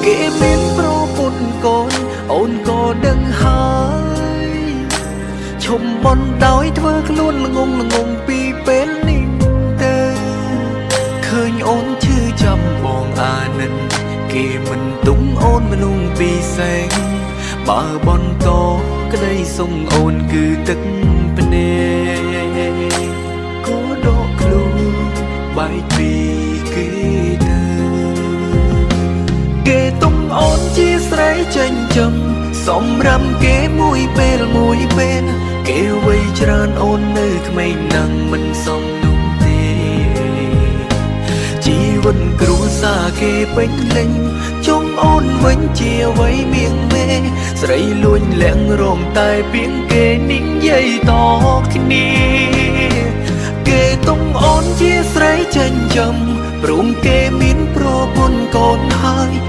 គេមានប្រពន្ធកូនអូនក៏ដឹងហើយឈុំបន់ដោយធ្វើខ្លួនល្ងងពីពេលនេះទៅឃើញអូនឈឺចាំបងអានិនគេមិនទុំអូនមនុស្សពីសែងបើបន្តក្តីសុំអូនគឺទឹកភ្នែកក៏ដកខ្លួនបែកពីគេទៅគេទុំអូនជាស្រីចិញ្ចឹមសម្រាប់គេមួយពេលគេវ័យច្រើនអូននៅក្មេងណាំងមិនសមនោះទេជីវិតគ្រួសារគេពេញលេញចង់អូនវិញជាវ័យមៀងមេស្រីលួញលាក់រងតែពីងគេនិយាយតគ្នាគេទុំអូនជាស្រីចិញ្ចឹមព្រមគេមានប្រពន្ធកូនហើយ